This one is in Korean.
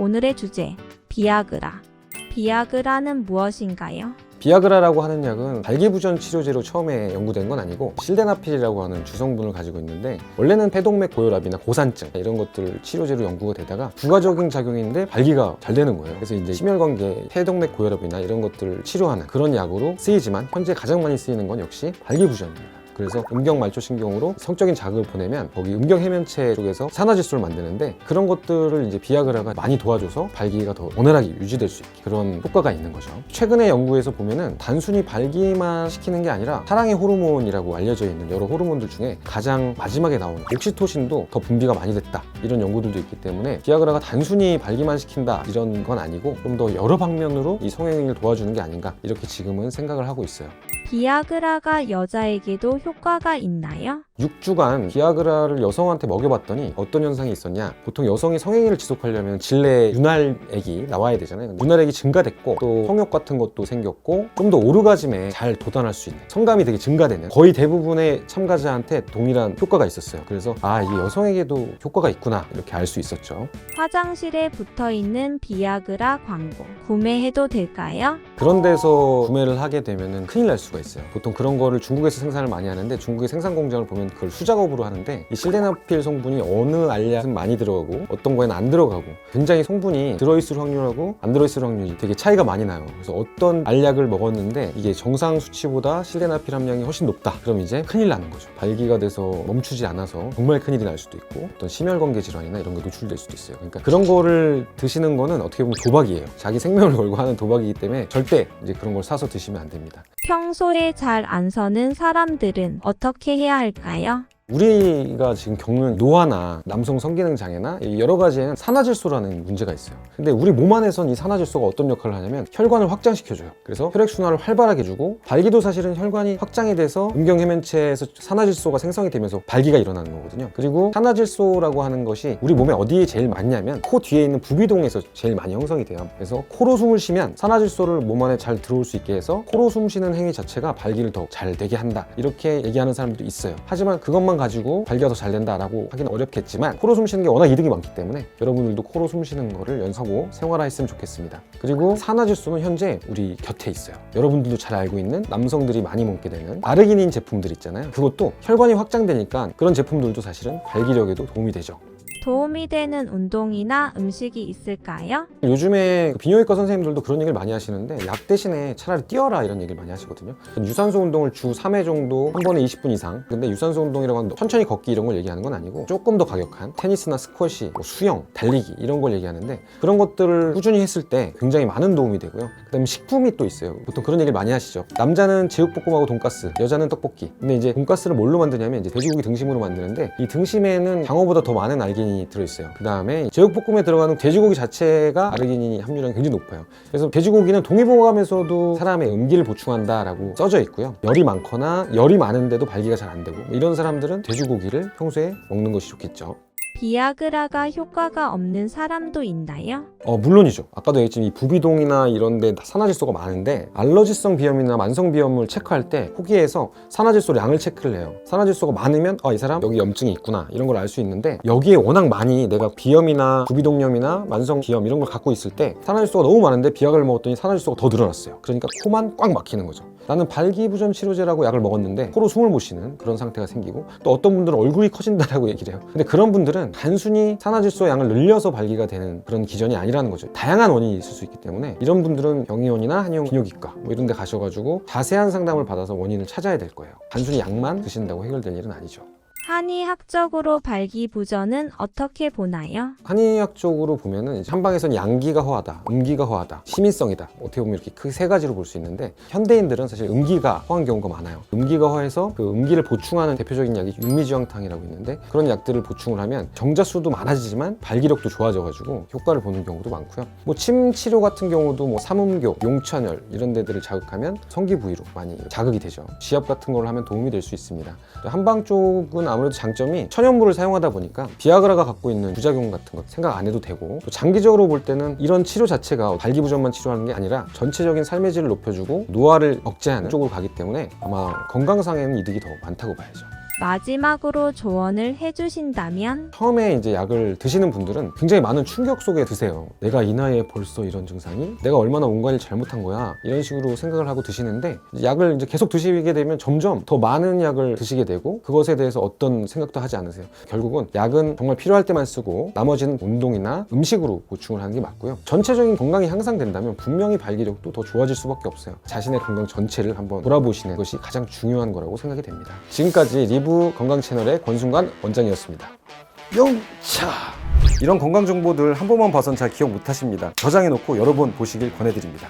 오늘의 주제, 비아그라. 비아그라는 무엇인가요? 비아그라라고 하는 약은 발기부전 치료제로 처음에 연구된 건 아니고 실데나필이라고 하는 주성분을 가지고 있는데, 원래는 폐동맥 고혈압이나 고산증 이런 것들 치료제로 연구가 되다가 부가적인 작용인데 발기가 잘 되는 거예요. 그래서 이제 심혈관계, 폐동맥 고혈압이나 이런 것들을 치료하는 그런 약으로 쓰이지만 현재 가장 많이 쓰이는 건 역시 발기부전입니다. 그래서 음경말초신경으로 성적인 자극을 보내면 거기 음경해면체 쪽에서 산화질소를 만드는데, 그런 것들을 이제 비아그라가 많이 도와줘서 발기가 더 원활하게 유지될 수 있게 그런 효과가 있는 거죠. 최근의 연구에서 보면은 단순히 발기만 시키는 게 아니라 사랑의 호르몬이라고 알려져 있는 여러 호르몬들 중에 가장 마지막에 나오는 옥시토신도 더 분비가 많이 됐다, 이런 연구들도 있기 때문에 비아그라가 단순히 발기만 시킨다 이런 건 아니고 좀 더 여러 방면으로 이 성행위를 도와주는 게 아닌가, 이렇게 지금은 생각을 하고 있어요. 비아그라가 여자에게도 효과가 있나요? 6주간 비아그라를 여성한테 먹여봤더니 어떤 현상이 있었냐, 보통 여성이 성행위를 지속하려면 질내 윤활액이 나와야 되잖아요. 윤활액이 증가됐고 또 성욕 같은 것도 생겼고 좀 더 오르가즘에 잘 도달할 수 있는, 성감이 되게 증가되는, 거의 대부분의 참가자한테 동일한 효과가 있었어요. 그래서 이게 여성에게도 효과가 있구나, 이렇게 알 수 있었죠. 화장실에 붙어있는 비아그라 광고 구매해도 될까요? 그런 데서 구매를 하게 되면 큰일 날 수가 있어요. 보통 그런 거를 중국에서 생산을 많이 하는데, 중국의 생산 공장을 보면 그걸 수작업으로 하는데, 이 실데나필 성분이 어느 알약은 많이 들어가고 어떤 거에는 안 들어가고, 굉장히 성분이 들어있을 확률하고 안 들어있을 확률이 되게 차이가 많이 나요. 그래서 어떤 알약을 먹었는데 이게 정상 수치보다 실데나필 함량이 훨씬 높다, 그럼 이제 큰일 나는 거죠. 발기가 돼서 멈추지 않아서 정말 큰일이 날 수도 있고, 어떤 심혈관계 질환이나 이런 게 노출될 수도 있어요. 그러니까 그런 거를 드시는 거는 어떻게 보면 도박이에요. 자기 생명을 걸고 하는 도박이기 때문에 절대 이제 그런 걸 사서 드시면 안 됩니다. 평소에 잘 안 서는 사람들은 어떻게 해야 할까요? 우리가 지금 겪는 노화나 남성 성기능 장애나 여러 가지에는 산화질소라는 문제가 있어요. 근데 우리 몸 안에선 이 산화질소가 어떤 역할을 하냐면 혈관을 확장시켜줘요. 그래서 혈액순환을 활발하게 해주고, 발기도 사실은 혈관이 확장이 돼서 음경해면체에서 산화질소가 생성이 되면서 발기가 일어나는 거거든요. 그리고 산화질소라고 하는 것이 우리 몸에 어디에 제일 많냐면 코 뒤에 있는 부비동에서 제일 많이 형성이 돼요. 그래서 코로 숨을 쉬면 산화질소를 몸 안에 잘 들어올 수 있게 해서 코로 숨 쉬는 행위 자체가 발기를 더 잘 되게 한다, 이렇게 얘기하는 사람들도 있어요. 하지만 그것만 가지고 발기가 더 잘 된다라고 하기는 어렵겠지만, 코로 숨 쉬는 게 워낙 이득이 많기 때문에 여러분들도 코로 숨 쉬는 거를 연습하고 생활화했으면 좋겠습니다. 그리고 산화질소는 현재 우리 곁에 있어요. 여러분들도 잘 알고 있는, 남성들이 많이 먹게 되는 아르기닌 제품들 있잖아요. 그것도 혈관이 확장되니까 그런 제품들도 사실은 발기력에도 도움이 되죠. 도움이 되는 운동이나 음식이 있을까요? 요즘에 비뇨기과 선생님들도 그런 얘기를 많이 하시는데, 약 대신에 차라리 뛰어라, 이런 얘기를 많이 하시거든요. 유산소 운동을 주 3회 정도 한 번에 20분 이상, 근데 유산소 운동이라고 하면 천천히 걷기 이런 걸 얘기하는 건 아니고 조금 더 가격한 테니스나 스쿼시, 수영, 달리기 이런 걸 얘기하는데, 그런 것들을 꾸준히 했을 때 굉장히 많은 도움이 되고요. 그 다음에 식품이 또 있어요. 보통 그런 얘기를 많이 하시죠. 남자는 제육볶음하고 돈가스, 여자는 떡볶이. 근데 이제 돈가스를 뭘로 만드냐면 이제 돼지고기 등심으로 만드는데, 이 등심에는 장어보다 더 많은 알기닌이 들어있어요. 그 다음에 제육볶음에 들어가는 돼지고기 자체가 아르기닌 함유량이 굉장히 높아요. 그래서 돼지고기는 동의보감에서도 사람의 음기를 보충한다라고 써져 있고요. 열이 많거나 열이 많은데도 발기가 잘 안 되고, 이런 사람들은 돼지고기를 평소에 먹는 것이 좋겠죠. 비아그라가 효과가 없는 사람도 있나요? 물론이죠. 아까도 얘기했지만 이 부비동이나 이런 데 산화질소가 많은데, 알러지성 비염이나 만성 비염을 체크할 때 호기에서 산화질소 양을 체크를 해요. 산화질소가 많으면 이 사람 여기 염증이 있구나, 이런 걸 알 수 있는데, 여기에 워낙 많이 내가 비염이나 부비동염이나 만성 비염 이런 걸 갖고 있을 때 산화질소가 너무 많은데 비약을 먹었더니 산화질소가 더 늘어났어요. 그러니까 코만 꽉 막히는 거죠. 나는 발기부전 치료제라고 약을 먹었는데 코로 숨을 못 쉬는 그런 상태가 생기고, 또 어떤 분들은 얼굴이 커진다라고 얘기를 해요. 근데 그런 분들은 단순히 산화질소 양을 늘려서 발기가 되는 그런 기전이 아니라는 거죠. 다양한 원인이 있을 수 있기 때문에 이런 분들은 병의원이나 한의원 비뇨기과 이런 데 가셔가지고 자세한 상담을 받아서 원인을 찾아야 될 거예요. 단순히 약만 드신다고 해결될 일은 아니죠. 한의학적으로 발기부전은 어떻게 보나요? 한의학적으로 보면은 한방에서는 양기가 허하다, 음기가 허하다, 심의성이다, 어떻게 보면 이렇게 크게 세 가지로 볼 수 있는데, 현대인들은 사실 음기가 허한 경우가 많아요. 음기가 허해서 그 음기를 보충하는 대표적인 약이 육미지황탕이라고 있는데, 그런 약들을 보충을 하면 정자수도 많아지지만 발기력도 좋아져가지고 효과를 보는 경우도 많고요. 침 치료 같은 경우도 삼음교, 용천열 이런 데들을 자극하면 성기 부위로 많이 자극이 되죠. 지압 같은 걸 하면 도움이 될 수 있습니다. 한방 쪽은 아무래도 장점이 천연물을 사용하다 보니까 비아그라가 갖고 있는 부작용 같은 것 생각 안 해도 되고, 또 장기적으로 볼 때는 이런 치료 자체가 발기부전만 치료하는 게 아니라 전체적인 삶의 질을 높여주고 노화를 억제하는 쪽으로 가기 때문에 아마 건강상에는 이득이 더 많다고 봐야죠. 마지막으로 조언을 해주신다면 처음에 이제 약을 드시는 분들은 굉장히 많은 충격 속에 드세요. 내가 이 나이에 벌써 이런 증상이? 내가 얼마나 뭔가 일 잘못한 거야? 이런 식으로 생각을 하고 드시는데 약을 이제 계속 드시게 되면 점점 더 많은 약을 드시게 되고 그것에 대해서 어떤 생각도 하지 않으세요. 결국은 약은 정말 필요할 때만 쓰고 나머지는 운동이나 음식으로 보충을 하는 게 맞고요. 전체적인 건강이 향상된다면 분명히 발기력도 더 좋아질 수밖에 없어요. 자신의 건강 전체를 한번 돌아보시는 것이 가장 중요한 거라고 생각이 됩니다. 지금까지 리브 건강 채널의 권순관 원장이었습니다. 영차! 이런 건강 정보들 한 번만 봐선 잘 기억 못 하십니다. 저장해놓고 여러 번 보시길 권해드립니다.